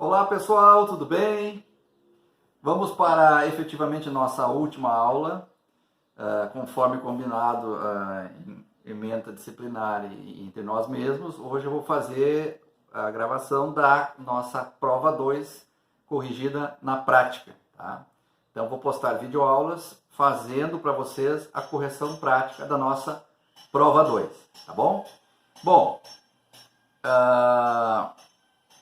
Olá pessoal, tudo bem? Vamos para efetivamente nossa última aula, conforme combinado em ementa disciplinar e entre nós mesmos. Hoje eu vou fazer a gravação da nossa prova 2, corrigida na prática. Tá? Então vou postar videoaulas fazendo para vocês a correção prática da nossa prova 2, tá bom? Bom,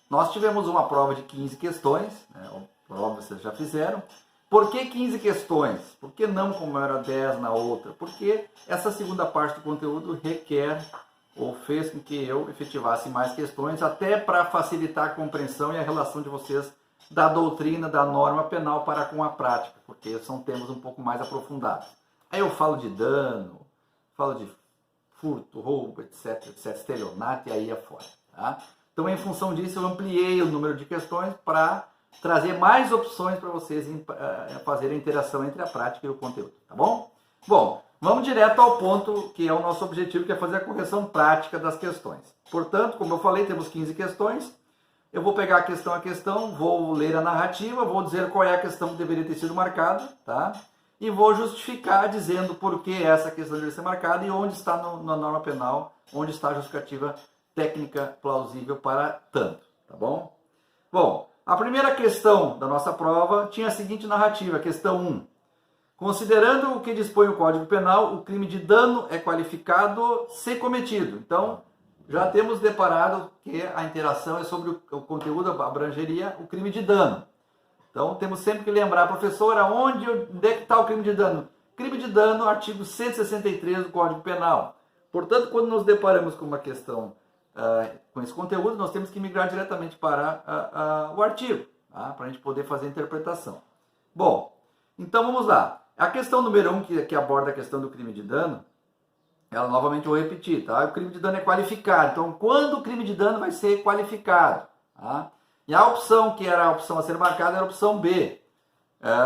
nós tivemos uma prova de 15 questões, né? Prova vocês já fizeram. Por que 15 questões? Por que não como era 10 na outra? Porque essa segunda parte do conteúdo requer ou fez com que eu efetivasse mais questões, até para facilitar a compreensão e a relação de vocês da doutrina, da norma penal para com a prática, porque são temas um pouco mais aprofundados. Aí eu falo de dano, falo de furto, roubo, etc, estelionato e aí afora. Tá? Então, em função disso, eu ampliei o número de questões para trazer mais opções para vocês fazerem a interação entre a prática e o conteúdo, tá bom? Bom, vamos direto ao ponto que é o nosso objetivo, que é fazer a correção prática das questões. Portanto, como eu falei, temos 15 questões. Eu vou pegar a questão, vou ler a narrativa, vou dizer qual é a questão que deveria ter sido marcada, tá? E vou justificar dizendo por que essa questão deveria ser marcada e onde está na norma penal, onde está a justificativa técnica plausível para tanto, tá bom? Bom, a primeira questão da nossa prova tinha a seguinte narrativa, questão 1. Considerando o que dispõe o Código Penal, o crime de dano é qualificado se cometido. Então, já temos deparado que a interação é sobre o conteúdo, abrangeria o crime de dano. Então, temos sempre que lembrar, professora, onde é que está o crime de dano? Crime de dano, artigo 163 do Código Penal. Portanto, quando nos deparamos com uma questão com esse conteúdo, nós temos que migrar diretamente para o artigo, tá? Para a gente poder fazer a interpretação. Bom, então vamos lá. A questão número 1, que aborda a questão do crime de dano, ela novamente eu vou repetir, tá? O crime de dano é qualificado. Então, quando o crime de dano vai ser qualificado? Tá? E a opção que era a opção a ser marcada era a opção B,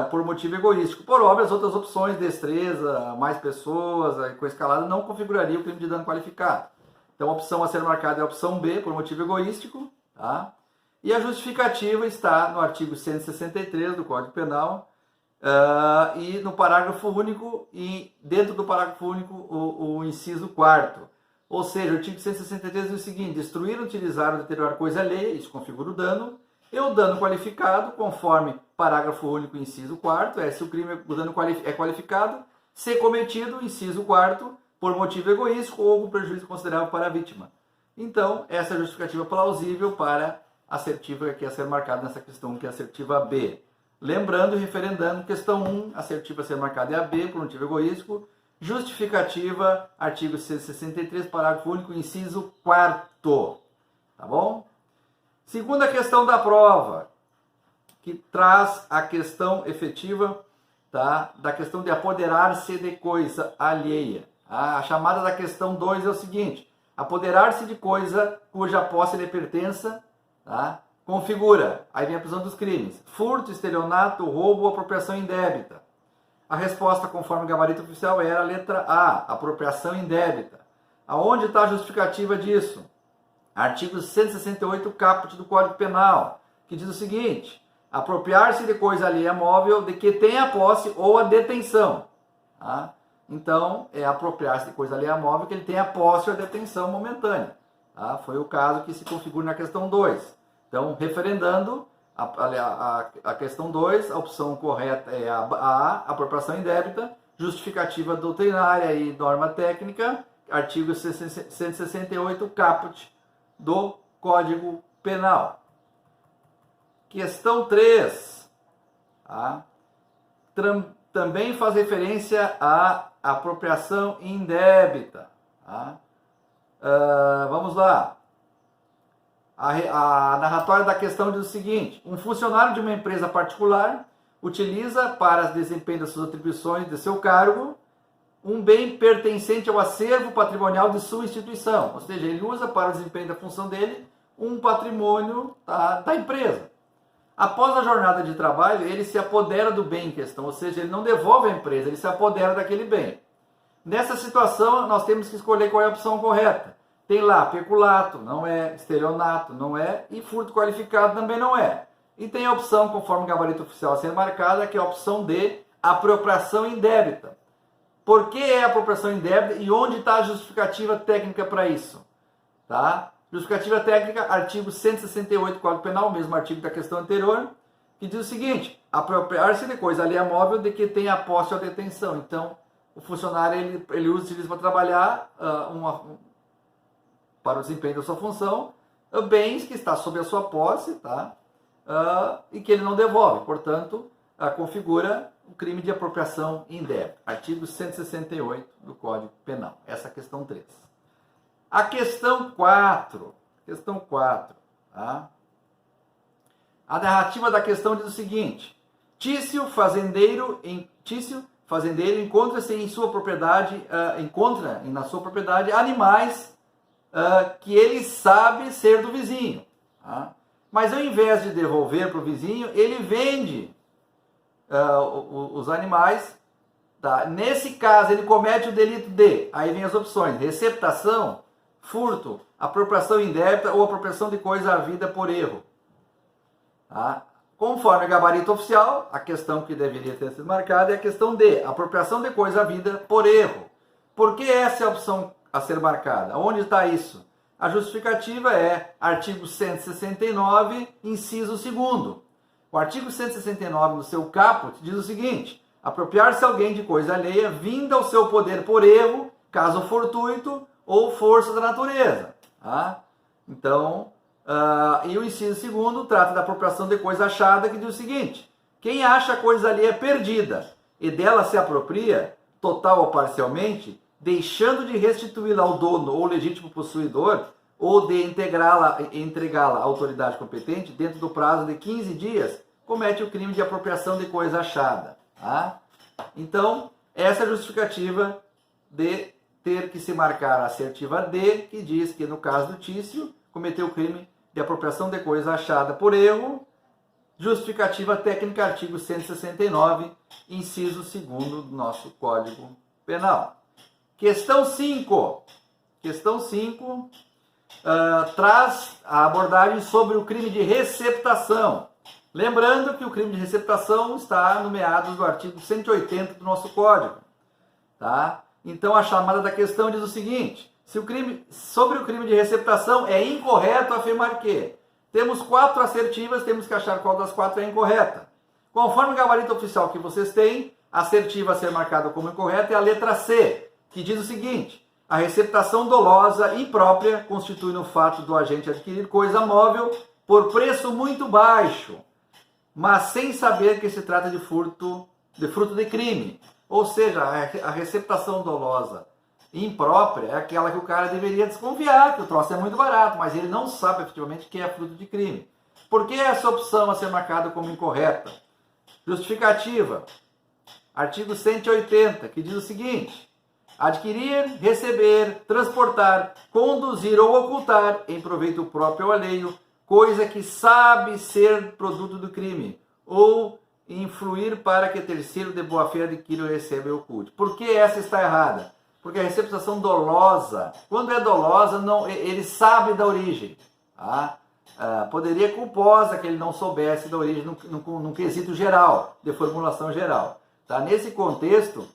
por motivo egoístico. Por óbvio, as outras opções, destreza, mais pessoas, com escalada, não configuraria o crime de dano qualificado. Então, a opção a ser marcada é a opção B, por motivo egoístico. Tá? E a justificativa está no artigo 163 do Código Penal, e no parágrafo único, e dentro do parágrafo único, o inciso 4º. Ou seja, o artigo 163 diz o seguinte: destruir, utilizar ou deteriorar coisa alheia, isso configura o dano, e o dano qualificado, conforme parágrafo único, inciso 4º, se o crime, o dano é qualificado, se cometido, inciso 4º, por motivo egoístico ou com prejuízo considerável para a vítima. Então, essa é a justificativa plausível para a assertiva que é ser marcada nessa questão, que é a assertiva B. Lembrando e referendando, questão 1, assertiva a ser marcada é a B, por motivo egoístico. Justificativa, artigo 163, parágrafo único, inciso 4º. Tá bom? Segunda questão da prova, que traz a questão efetiva, tá? Da questão de apoderar-se de coisa alheia. A chamada da questão 2 é o seguinte: apoderar-se de coisa cuja posse lhe pertença, tá? Configura, aí vem a prisão dos crimes: furto, estelionato, roubo ou apropriação indébita. A resposta, conforme o gabarito oficial, era a letra A, apropriação indébita. Aonde está a justificativa disso? Artigo 168, caput do Código Penal, que diz o seguinte: apropriar-se de coisa alheia móvel de que tenha a posse ou a detenção. Tá? Então, é apropriar-se de coisa alheia móvel que ele tenha a posse ou a detenção momentânea. Tá? Foi o caso que se configura na questão 2. Então, referendando a questão 2, a opção correta é a apropriação indébita, justificativa doutrinária e norma técnica, artigo 168, caput do Código Penal. Questão 3, tá? Também faz referência à apropriação indébita. Tá? Vamos lá. A narratória da questão diz o seguinte: um funcionário de uma empresa particular utiliza para desempenho das suas atribuições de seu cargo um bem pertencente ao acervo patrimonial de sua instituição. Ou seja, ele usa para o desempenho da função dele um patrimônio da empresa. Após a jornada de trabalho, ele se apodera do bem em questão, ou seja, ele não devolve à empresa, ele se apodera daquele bem. Nessa situação, nós temos que escolher qual é a opção correta. Tem lá peculato, não é, estelionato, não é, e furto qualificado também não é. E tem a opção, conforme o gabarito oficial a ser marcada, que é a opção de apropriação indébita. Por que é apropriação indébita e onde está a justificativa técnica para isso? Tá? Justificativa técnica, artigo 168 do Código Penal, o mesmo artigo da questão anterior, que diz o seguinte: apropriar-se de coisa alheia móvel de que tenha a posse ou a detenção. Então, o funcionário ele utiliza para trabalhar para o desempenho da sua função bens que está sob a sua posse, tá? E que ele não devolve. Portanto, configura o crime de apropriação indébita. Artigo 168 do Código Penal. Essa é a questão 3. A questão 4. Tá? A narrativa da questão diz o seguinte: Tício, fazendeiro, encontra-se em sua propriedade, na sua propriedade animais que ele sabe ser do vizinho. Tá? Mas ao invés de devolver para o vizinho, ele vende os animais. Tá? Nesse caso, ele comete o delito de, aí vem as opções: receptação, furto, apropriação indébita ou apropriação de coisa havida por erro. Tá? Conforme o gabarito oficial, a questão que deveria ter sido marcada é a questão de apropriação de coisa havida por erro. Por que essa é a opção a ser marcada? Onde está isso? A justificativa é artigo 169, inciso 2º. O artigo 169, no seu caput, diz o seguinte: apropriar-se alguém de coisa alheia vinda ao seu poder por erro, caso fortuito ou força da natureza. Tá? Então, e o inciso 2º trata da apropriação de coisa achada, que diz o seguinte: quem acha coisa alheia perdida e dela se apropria, total ou parcialmente, deixando de restituí-la ao dono ou legítimo possuidor, ou de entregá-la à autoridade competente, dentro do prazo de 15 dias, comete o crime de apropriação de coisa achada. Tá? Então, essa é a justificativa de ter que se marcar a assertiva D, que diz que, no caso do Tício, cometeu o crime de apropriação de coisa achada por erro. Justificativa técnica, artigo 169, inciso 2º do nosso Código Penal. Questão 5. Traz a abordagem sobre o crime de receptação. Lembrando que o crime de receptação está nomeado no artigo 180 do nosso Código. Tá? Então, a chamada da questão diz o seguinte: sobre o crime de receptação, é incorreto afirmar que temos 4 assertivas, temos que achar qual das 4 é incorreta. Conforme o gabarito oficial que vocês têm, a assertiva a ser marcada como incorreta é a letra C, que diz o seguinte: a receptação dolosa imprópria constitui no fato do agente adquirir coisa móvel por preço muito baixo, mas sem saber que se trata de fruto de crime. Ou seja, a receptação dolosa imprópria é aquela que o cara deveria desconfiar, que o troço é muito barato, mas ele não sabe efetivamente que é fruto de crime. Por que essa opção a ser marcada como incorreta? Justificativa. Artigo 180, que diz o seguinte: adquirir, receber, transportar, conduzir ou ocultar em proveito próprio ou alheio coisa que sabe ser produto do crime, ou influir para que terceiro de boa-fé adquira ou receba e oculte. Por que essa está errada? Porque a receptação dolosa, quando é dolosa, ele sabe da origem. Tá? Poderia culposa que ele não soubesse da origem num quesito geral, de formulação geral. Tá? Nesse contexto,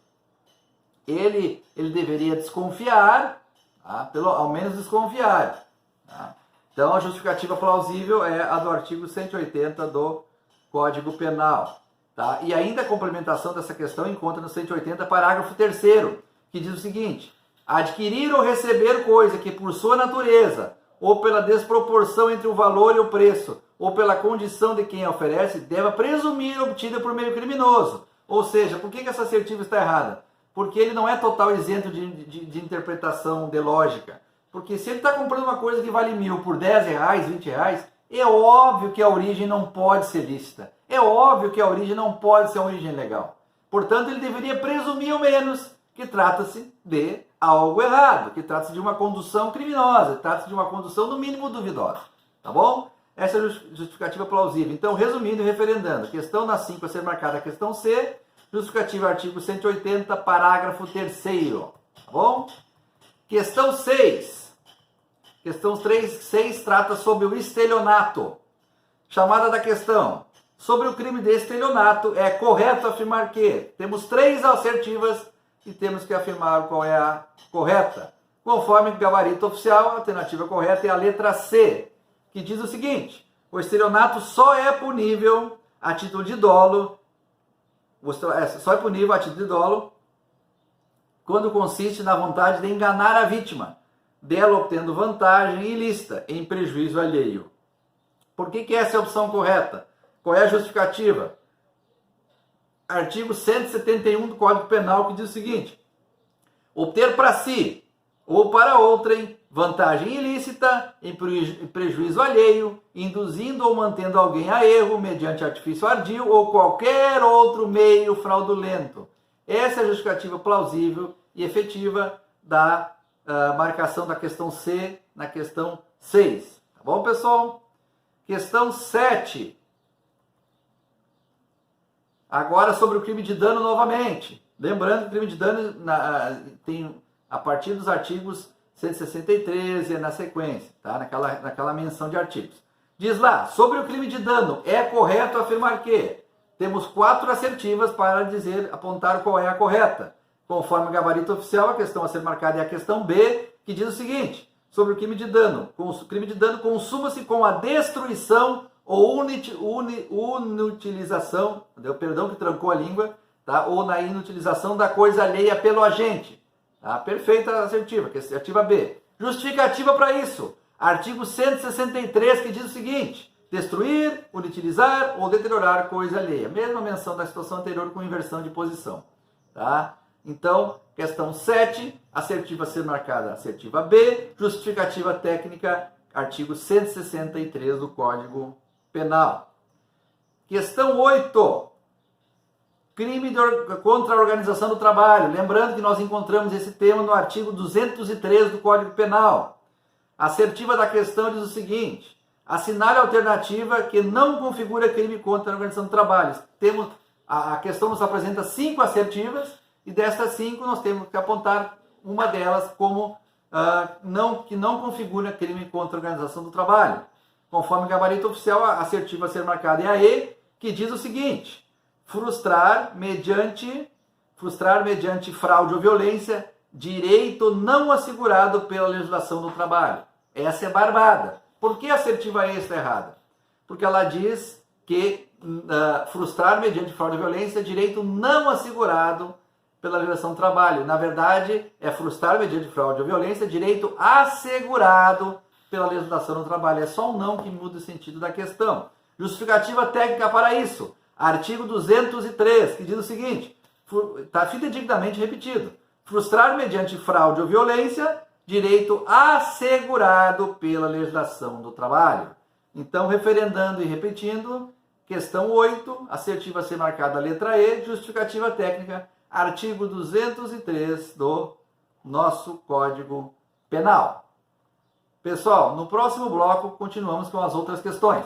ele deveria desconfiar, tá? Ao menos desconfiar. Tá? Então, a justificativa plausível é a do artigo 180 do Código Penal. Tá? E ainda a complementação dessa questão encontra no 180, parágrafo 3º, que diz o seguinte: adquirir ou receber coisa que, por sua natureza, ou pela desproporção entre o valor e o preço, ou pela condição de quem a oferece, deva presumir obtida por meio criminoso. Ou seja, por que essa assertiva está errada? Porque ele não é total isento de interpretação de lógica. Porque se ele está comprando uma coisa que vale 1.000 por R$10, R$20, é óbvio que a origem não pode ser lícita. É óbvio que a origem não pode ser uma origem legal. Portanto, ele deveria presumir ao menos que trata-se de algo errado, que trata-se de uma condução criminosa, trata-se de uma condução no mínimo duvidosa. Tá bom? Essa é a justificativa plausível. Então, resumindo e referendando, questão na 5 a ser marcada a questão C, justificativa artigo 180, parágrafo 3º. Tá bom? Questão 6. Questão 6 trata sobre o estelionato. Chamada da questão. Sobre o crime de estelionato, é correto afirmar que? Temos 3 assertivas e temos que afirmar qual é a correta. Conforme o gabarito oficial, a alternativa correta é a letra C, que diz o seguinte: o estelionato só é punível a título de dolo, quando consiste na vontade de enganar a vítima, dela obtendo vantagem ilícita em prejuízo alheio. Por que essa é a opção correta? Qual é a justificativa? Artigo 171 do Código Penal, que diz o seguinte: obter para si ou para outrem vantagem ilícita em prejuízo alheio, induzindo ou mantendo alguém a erro mediante artifício ardil ou qualquer outro meio fraudulento. Essa é a justificativa plausível e efetiva da marcação da questão C na questão 6. Tá bom, pessoal? Questão 7. Agora sobre o crime de dano novamente. Lembrando que o crime de dano tem a partir dos artigos 163 e na sequência, tá? naquela menção de artigos. Diz lá, sobre o crime de dano, é correto afirmar que? Temos 4 assertivas para apontar qual é a correta. Conforme o gabarito oficial, a questão a ser marcada é a questão B, que diz o seguinte: sobre o crime de dano. O crime de dano consuma-se com a destruição ou inutilização, perdão que trancou a língua, tá? Ou na inutilização da coisa alheia pelo agente. Tá? Perfeita assertiva, que é a assertiva B. Justificativa para isso. Artigo 163, que diz o seguinte: destruir, inutilizar ou deteriorar coisa alheia. Mesma menção da situação anterior com inversão de posição. Tá? Então, questão 7, assertiva a ser marcada, assertiva B, justificativa técnica, artigo 163 do Código Penal. Questão 8, crime contra a organização do trabalho. Lembrando que nós encontramos esse tema no artigo 203 do Código Penal. A assertiva da questão diz o seguinte: assinale a alternativa que não configura crime contra a organização do trabalho. A questão nos apresenta 5 assertivas, e destas 5 nós temos que apontar uma delas como que não configura crime contra a organização do trabalho. Conforme o gabarito oficial, a assertiva a ser marcada é a E, que diz o seguinte: frustrar mediante fraude ou violência direito não assegurado pela legislação do trabalho. Essa é barbada. Por que a assertiva E está errada? Porque ela diz que frustrar mediante fraude ou violência é direito não assegurado pela legislação do trabalho. Na verdade, é frustrar mediante fraude ou violência direito assegurado pela legislação do trabalho. É só um não que muda o sentido da questão. Justificativa técnica para isso. Artigo 203, que diz o seguinte, está fidedignamente repetido: frustrar mediante fraude ou violência direito assegurado pela legislação do trabalho. Então, referendando e repetindo, questão 8, assertiva a ser marcada a letra E, justificativa técnica, artigo 203 do nosso Código Penal. Pessoal, no próximo bloco continuamos com as outras questões.